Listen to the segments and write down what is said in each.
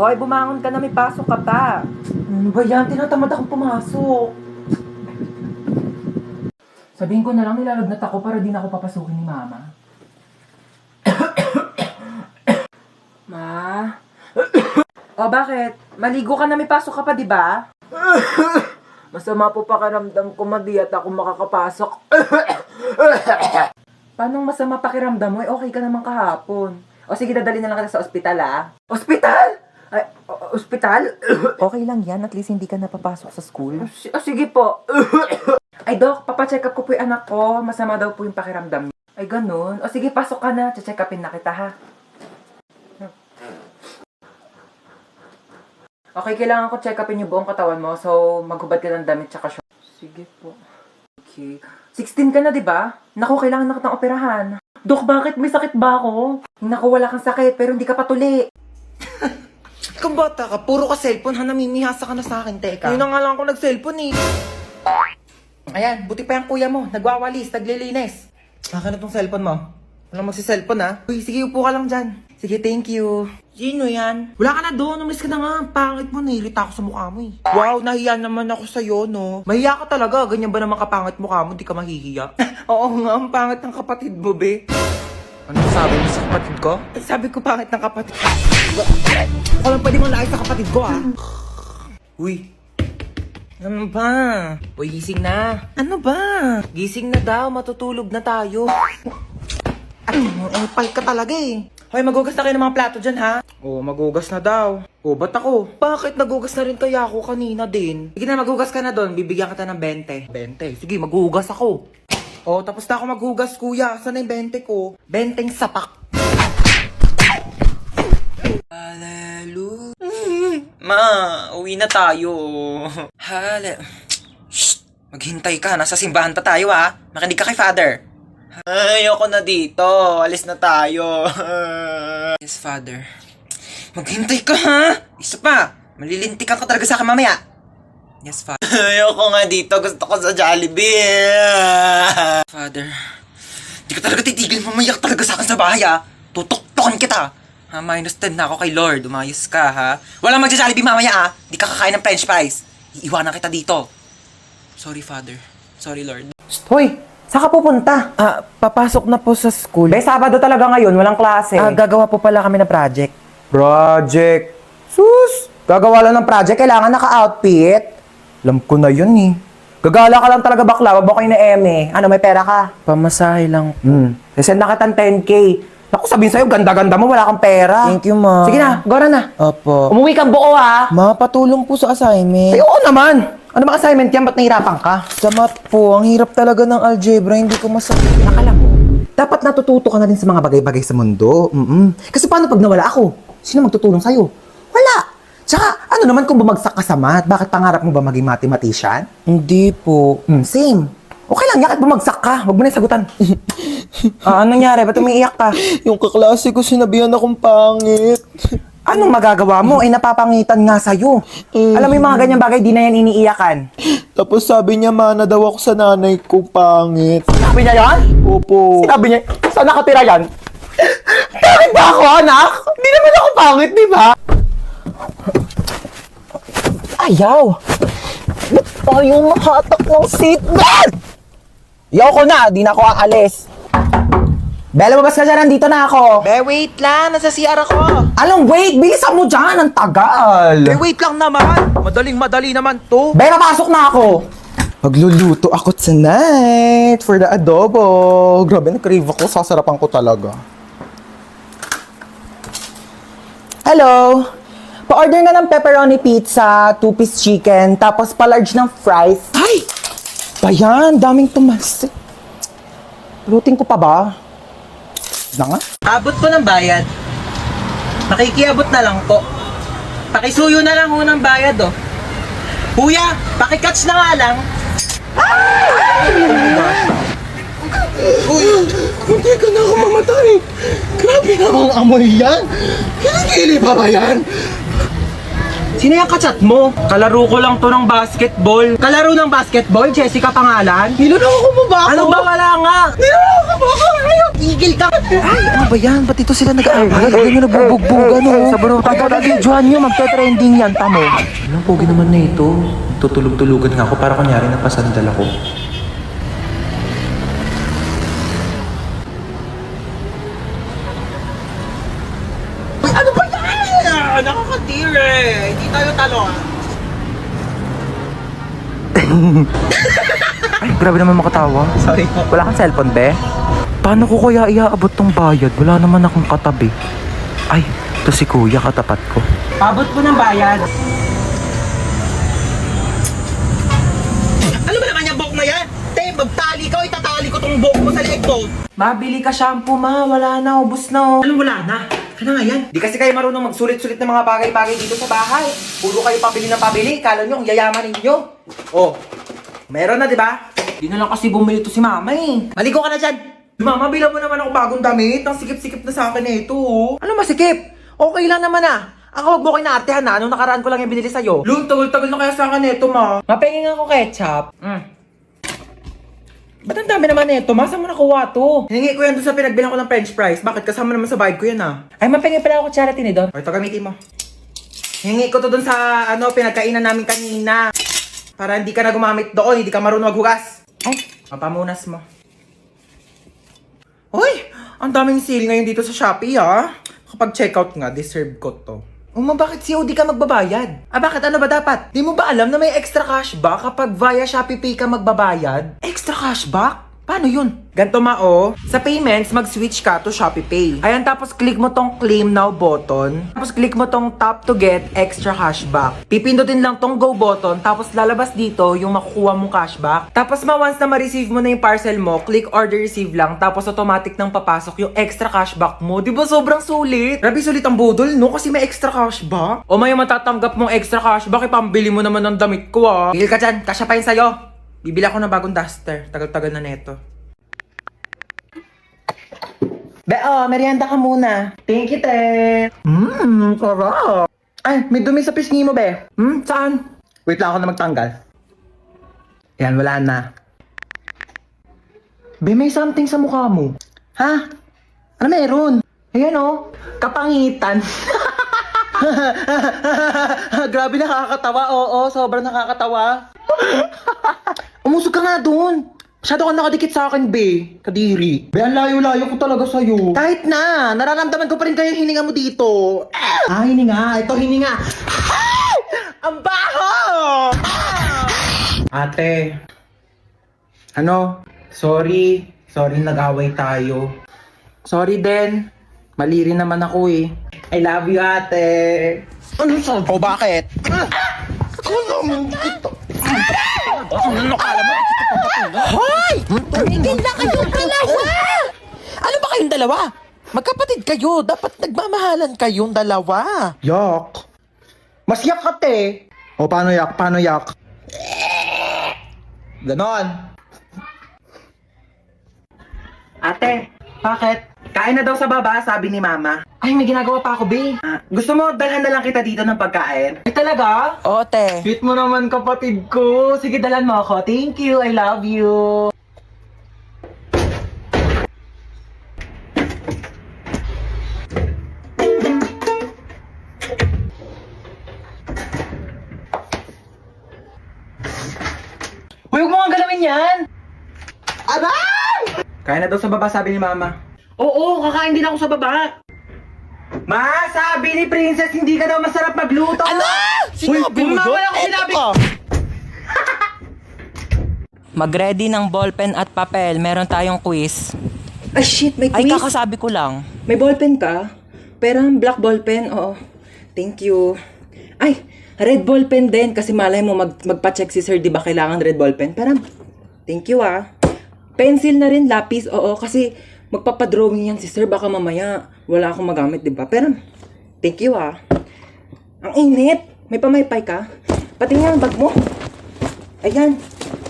Hoy, bumangon ka na, may pasok ka pa. Ano ba yan? Tinatamad akong pumasok. Sabihin ko na lang nilalagnat ako para di na ako papasukin ni Mama. Ma? O bakit? Maligo ka na, may pasok ka pa, di ba? Masama po pakiramdam ko, di at ako makakapasok. Paano masama pakiramdam mo? Okay ka naman kahapon. O sige, dadali na lang kita sa ospital, ah. Ospital? Ay, ospital? Okay lang yan, at least hindi ka napapasok sa school. Sige po. Ay, Doc, papacheck up ko po yung anak ko. Masama daw po yung pakiramdam niya. Ay, ganun. O sige, pasok ka na. Check upin na kita, ha? Okay, kailangan ko check upin yung buong katawan mo. So, maghubad ka ng damit tsaka short. Sige po. Okay. 16 ka na, di ba? Naku, kailangan na kitang operahan. Dok, bakit? May sakit ba ako? Naku, wala kang sakit, pero hindi ka patuli. Kung bata ka, puro ka cellphone ha, namimihasa ka na sa akin, teka. Yun na nga lang ako nag-cellphone eh. Ayan, buti pa yung kuya mo. Nagwawalis, naglilinis. Akin na tong cellphone mo. Walang magsi-cellphone ha. Uy, sige, upo ka lang dyan. Sige, thank you. Sino yan? Wala ka na doon, umalis ka na nga. Pangit mo, nahilita ako sa mukha mo eh. Wow, nahiya naman ako sa'yo, no? Mahiya ka talaga. Ganyan ba naman kapangit mukha mo? Di ka mahihiya? Oo nga, ang pangit ng kapatid mo, be. Ano sabi mo sa kapatid ko? Sabi ko pangit ng kapatid ko. Ako lang pwede mong lahat sa kapatid ko, ah. Uy, ano ba? Uy, gising na. Ano ba? Gising na daw, matutulog na tayo. Ay, pal ka talaga eh. Hoy, magugas na kayo ng mga plato dyan, ha? Oo, magugas na daw. Oo, ba't ako? Bakit nagugas na rin kaya ako kanina din? Sige na, maghugas ka na doon. Bibigyan kita ng 20. 20. Sige, maghugas ako. Oh, tapos na ako maghugas, kuya. Saan na yung 20 ko? 20 sapak. Hallelujah. Ma, uwi na tayo. Shh! Maghintay ka. Nasa simbahan pa tayo, ha? Makinig ka kay Father. Ayoko na dito. Alis na tayo. Yes, Father. Maghintay ka, ha? Isa pa. Malilintikan ka talaga sa akin mamaya. Yes, Father. Ayoko nga dito. Gusto ko sa Jollibee. Father. Di ka talaga titigil. Mamayak talaga sa akin sa bahay, ha? Tutok-tokan kita. Ha, -10 na ako kay Lord. Umayos ka, ha? Walang magja-Jollibee mamaya, ha? Di ka kakain ng french fries. Iiwanan kita dito. Sorry, Father. Sorry, Lord. Hoy, saan ka pupunta? Papasok na po sa school. Be, Sabado talaga ngayon, walang klase. Gagawa po pala kami ng project. Project. Sus! Gagawa lang ng project, kailangan naka-outfit. Alam ko na yun eh. Gagala ka lang talaga bakla, wag kayo na eme. Ano, may pera ka? Pamasahe lang. Send na kitang 10K. Naku, sabihin sa'yo, ganda-ganda mo, wala kang pera. Thank you, Ma. Sige na, gora na. Opo. Umuwi kang buo, ha? Ma, patulong po sa assignment. Ay, oo naman. Ano bang assignment yan? Ba't nahirapan ka? Sa math po, ang hirap talaga ng algebra, hindi ko masabi. Nakala mo, dapat natututo ka na din sa mga bagay-bagay sa mundo. Kasi paano pag nawala ako? Sino magtutulong sa'yo? Wala. Tsaka, ano naman kung bumagsak ka sa math? Bakit pangarap mo ba maging mathematician? Hindi po. Same. Okay lang, yakit bumagsak ka. Huwag mo na sagutan. Anong nangyari? Ba't umiiyak ka? Yung kaklase ko sinabihan akong pangit. Anong magagawa mo? Napapangitan nga sa'yo. Alam mo yung mga ganyang bagay, di na yan iniiyakan. Tapos sabi niya, mana daw ako sa nanay ko pangit. Sabi niya yan? Opo. Sinabi niya, saan nakatira yan? Bakit ba ako, anak? Hindi naman ako pangit, di ba? Ayaw! Ba't tayo mahatak ng seatbelt? Yaw ko na, di na ako aalis. Bella, mabas ka dyan, nandito na ako. Be, wait lang. Nasa CR ako. Anong wait? Bilisan mo dyan, ang tagal. Be, wait lang naman. Madaling-madali naman to. Bella, pasok na ako. Magluluto ako tonight for the adobo. Grabe, na-crave ako. Sasarapan ko talaga. Hello? Pa-order nga ng pepperoni pizza, 2-piece chicken, tapos pa-large ng fries. Ay! Bayan, daming tumas. Lutin ko pa ba? Na nga? Abot po ng bayad. Makikiabot na lang po. Pakisuyo na lang ho ng bayad, oh. Kuya, pakikatch na nga lang. Uy, hindi ka na ako mamatay. Grabe namang amoy yan. Kilikili pa ba yan? Sino yung kachat mo? Kalaro ko lang to ng basketball. Kalaro ng basketball? Jessica pangalan? Niloloko mo ba ako? Ano ba? Wala nga. Niloloko mo ako. Tigil ka. Ay, ano ba yan? Ba't ito sila nag-aaral? Ganyan nagbubugbugan, no? Sa bro, Pagka-videohan nyo, magte-trending yan, tamo. Anong pogi naman na ito? Tutulog-tulugan nga ako para kunyari napasandal ako. Uy, ano ba yan? Nakakatire. Hindi tayo talo. Ay, grabe naman makatawa. Sorry. Wala kang cellphone, be? Paano ko kaya iaabot tong bayad? Wala naman akong katabi. Ay, ito si kuya, katapat ko. Pabot po ng bayad. Ano ba naman yung buhok na yan? Te, magtali ka o itatali ko tong buhok mo sa leeg mo. Mabili ka shampoo, ma. Wala na, ubus na. Anong wala na? Ano nga yan? Di kasi kayo marunong magsulit-sulit ng mga bagay-bagay dito sa bahay. Puro kayo pabili na pabili. Kala nyo, ang yayaman ninyo. Oh, meron na, di ba? Di na lang kasi bumili to si mama eh. Maligo ka na dyan. Mama, bilang mo naman ako bagong damit. Ang sikip-sikip na sa akin na ito. Ano masikip? Okay lang naman ah. Ako, wag mo kinaartehan na. Nung nakaraan ko lang yung binili sa'yo. Lun, tagal-tagal na kaya sa akin ito, ma. Mapengin ako ketchup. Ba't ang dami naman nito? Masa mo nakuha to? Hiningi ko yan doon sa pinagbilang ko ng french fries. Bakit? Kasama naman sa bayad ko yan ah. Ay, mapengin pala ako charity ni Don. O, ito gamitin mo. Hiningi ko to doon sa pinagkainan namin kanina. Para hindi ka na gumamit doon, hindi ka marunong maghugas. Ay, mapamunas mo. Uy, ang daming sale ngayon dito sa Shopee ah. Kapag checkout nga, deserve ko to. Uma, bakit COD ka magbabayad? Ah, bakit? Ano ba dapat? Di mo ba alam na may extra cashback kapag via Shopee Pay ka magbabayad? Extra cashback? Paano yun? Ganto mao, sa payments, mag-switch ka to Shopee Pay. Ayan, tapos click mo tong claim now button. Tapos click mo tong tap to get extra cashback. Pipindutin lang tong go button, tapos lalabas dito yung makukuha mong cashback. Tapos once na ma-receive mo na yung parcel mo, click order receive lang, tapos automatic nang papasok yung extra cashback mo. Di ba sobrang sulit? Grabe sulit ang budol, no? Kasi may extra cashback. O may matatanggap mong extra cashback, ipambili mo naman ng damit ko ah. Tigil ka dyan, kasya pa yun sa'yo. Bibili ako ng bagong duster. Tagal-tagal na neto. Be, merienda ka muna. Thank you, te. Sarap. Ay, may dumi sa pisngi mo, be. Saan? Wait lang ako na magtanggal. Yan, wala na. Be, may something sa mukha mo. Ha? Ano meron? Ayan, oh. Kapangitan. Grabe, nakakatawa. Oo, sobrang nakakatawa. Umusog ka nga doon. Masyado ka nakadikit sa akin, be. Kadiri. Be, ang layo-layo ko talaga sa'yo. Kahit na. Nararamdaman ko pa rin kayo yung hininga mo dito. Ah, hininga. Ito, hininga. Ah! Ang baho! Ah! Ate. Ano? Sorry. Sorry nag-away tayo. Sorry din. Mali rin naman ako eh. I love you, ate. Ano sa? O bakit? Ano kala mo? Hoy! Tumigil na kayong dalawa! Ano ba kayong dalawa? Magkapatid kayo. Dapat nagmamahalan kayong dalawa. Yak. Mas yak ka, te. O, paano yak? Paano yak? Ganon. Ate, bakit? Kain na daw sa baba, sabi ni mama. Ay, may ginagawa pa ako, be. Gusto mo, dalhan na lang kita dito ng pagkain? Ay, talaga? Oo, te. Sweet mo naman, kapatid ko. Sige, dalhan mo ako. Thank you, I love you. Huwag mo nga galawin yan! Aray! Kaya na daw sa baba, sabi ni mama. Oo, kakain din ako sa baba. Ma, sabi ni Princess, hindi ka daw masarap magluto. Ano? Sinabi mo mama yun? ako sinabi. Mag-ready ng ballpen at papel. Meron tayong quiz. Ay, shit, may Ay, quiz. kakasabi ko lang. May ballpen ka? Pero black ballpen, oo. Thank you. Ay, red ballpen din kasi malay mo magpa-check si sir, di ba kailangan red ballpen? Pero, thank you ah. Pencil na rin, lapis, oo. Kasi magpapadrawing yan si sir, baka mamaya wala akong magamit, di ba? Pero, thank you ah. Ang init. May pamaypay ka? Pati nga ang bag mo. Ayan.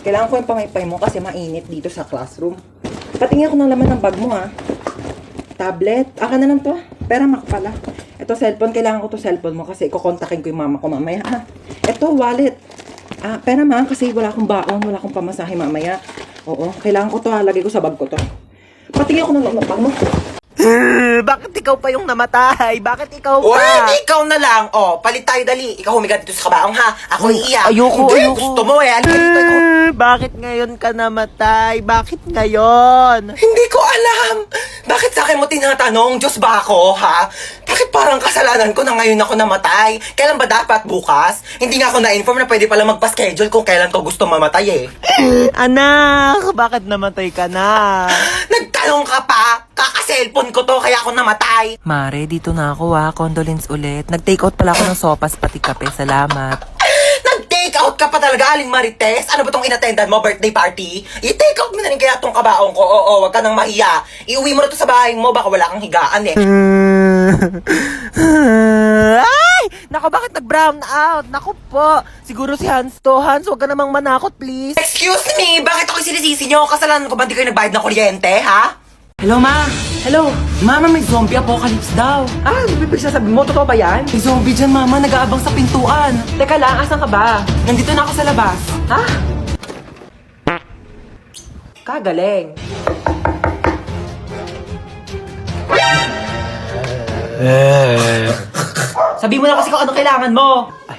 Kailangan ko yung pamaypay mo kasi mainit dito sa classroom. Patingin ako ng laman ng bag mo, ha. Tablet. Aka na lang to. Pera mak pala. Ito cellphone, kailangan ko to cellphone mo kasi kukontakin ko yung mama ko mamaya. Ito wallet. Pera ma, kasi wala akong baon, wala akong pamasahe mamaya. Oo, kailangan ko to lagay ko sa bag ko to. Patingin ako ng loob ng bag mo. Bakit ikaw pa yung namatay? Bakit ikaw Uy, pa? ikaw na lang. Oh, palit tayo dali. Ikaw humiga dito sa kabaong ha. Ako iiyak. ayoko, Hindi, ayoko. gusto mo eh. Halika dito, ikaw. Bakit ngayon ka namatay? Bakit ngayon? Hindi ko alam. Bakit sa akin mo tinatanong? Diyos ba ako, ha? Bakit parang kasalanan ko na ngayon ako namatay? Kailan ba dapat? Bukas? Hindi nga ako na-inform na pwede pala magpa-schedule kung kailan ko gusto mamatay eh. Anak, bakit namatay ka na? Nagtanong ka pa? Kaka-cellphone ko to kaya ako namatay. Mare, dito na ako Condolence ulit. Nag-take out pala ako ng sopas pati kape. Salamat. Nag-take out ka pa talaga, Aling Marites? Ano ba tong inattendan mo, birthday party? I-take out mo na rin kaya tong kabaong ko. Oo, wag ka nang mahiya. Iuwi mo na to sa bahay mo, baka wala kang higaan eh. Ay! Naku, bakit nag-brown out? Naku po. Siguro si Hans to. Hans, huwag ka namang manakot, please. Excuse me, bakit ako sinisisi nyo? Kasalanan ko ba di kayo nagbayad ng kuryente, ha? Hello ma! Hello! Mama, may zombie apocalypse daw. Bibig sasabihin mo, totoo ba yan? May zombie dyan mama, nag-aabang sa pintuan. Teka lang, asan ka ba? Nandito na ako sa labas. Ha? Kagaling. Sabi mo na kasi kung anong kailangan mo. Ay,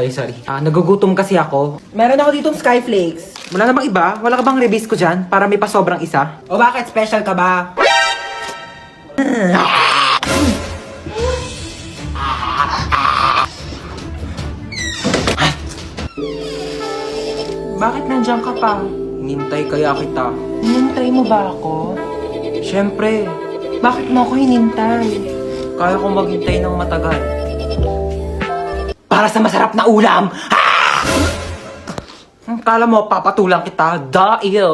sorry. Nagugutom kasi ako. Meron ako ditong Skyflakes. Wala namang iba? Wala ka bang rebis ko dyan? Para may pasobrang isa? O bakit? Special ka ba? Bakit nandiyan ka pa? Hinintay kaya kita. Hinintay mo ba ako? Siyempre. Bakit mo ako hinintay? Kaya ko maghintay ng matagal. Para sa masarap na ulam! Kala mo, papatulang kita. Dahil...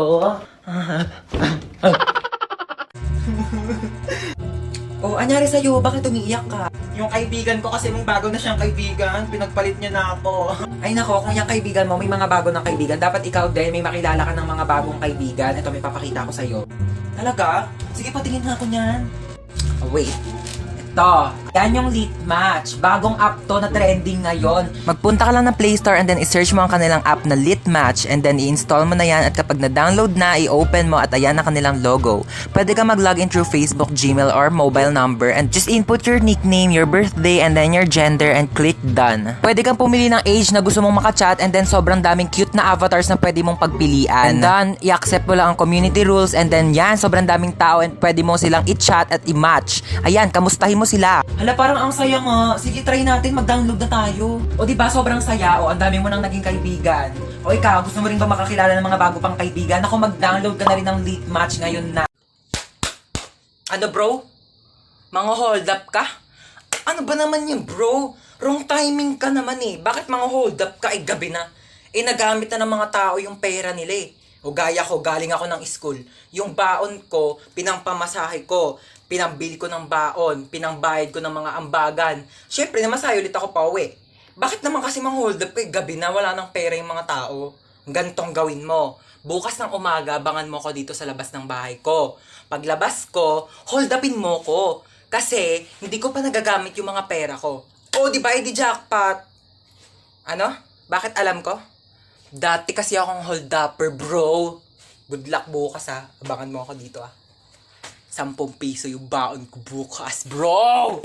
Oh, anyari sa'yo? Bakit umiiyak ka? Yung kaibigan ko kasi may bago na siyang kaibigan. Pinagpalit niya na ako. Ay nako, kung yung kaibigan mo, may mga bago ng kaibigan, dapat ikaw din, may makilala ka ng mga bagong kaibigan. Ito, may papakita ko sa'yo. Talaga? Sige, patingin nga ako niyan. Wait. Ito. Yan yung Lit Match. Bagong app to na trending ngayon. Magpunta ka lang ng Play Store and then i-search mo ang kanilang app na Lit Match and then i-install mo na yan at kapag na-download na, i-open mo at ayan na kanilang logo. Pwede ka mag-login through Facebook, Gmail, or mobile number and just input your nickname, your birthday, and then your gender and click done. Pwede kang pumili ng age na gusto mong makachat and then sobrang daming cute na avatars na pwede mong pagpilian. And then, i-accept mo lang ang community rules and then yan, sobrang daming tao and pwede mo silang i-chat at i-match. Ayan, kamustahin mo sila. Hala, parang ang saya nga. Sige, try natin. Mag-download na tayo. O diba, sobrang saya. O, ang dami mo nang naging kaibigan. O ikaw, gusto mo rin ba makakilala ng mga bago pang kaibigan? Ako, mag-download ka na rin ng Lit Match ngayon na. Ano bro? Mga hold up ka? Ano ba naman yun bro? Wrong timing ka naman eh. Bakit mga hold up ka? Gabi na. Nagamit na ng mga tao yung pera nila eh. O gaya ko, galing ako ng school. Yung baon ko, pinampamasahe ko. Pinambili ko ng baon, pinangbayad ko ng mga ambagan. Siyempre, namasahe ulit ako pa uwi. Bakit naman kasi mga hold up gabi na wala ng pera yung mga tao? Gantong gawin mo. Bukas ng umaga, abangan mo ko dito sa labas ng bahay ko. Paglabas ko, hold upin mo ko. Kasi, hindi ko pa nagagamit yung mga pera ko. O, di ba, di jackpot. Ano? Bakit alam ko? Dati kasi akong hold upper, bro. Good luck bukas ha. Abangan mo ako dito 10 piso yung baon ko bukas, bro!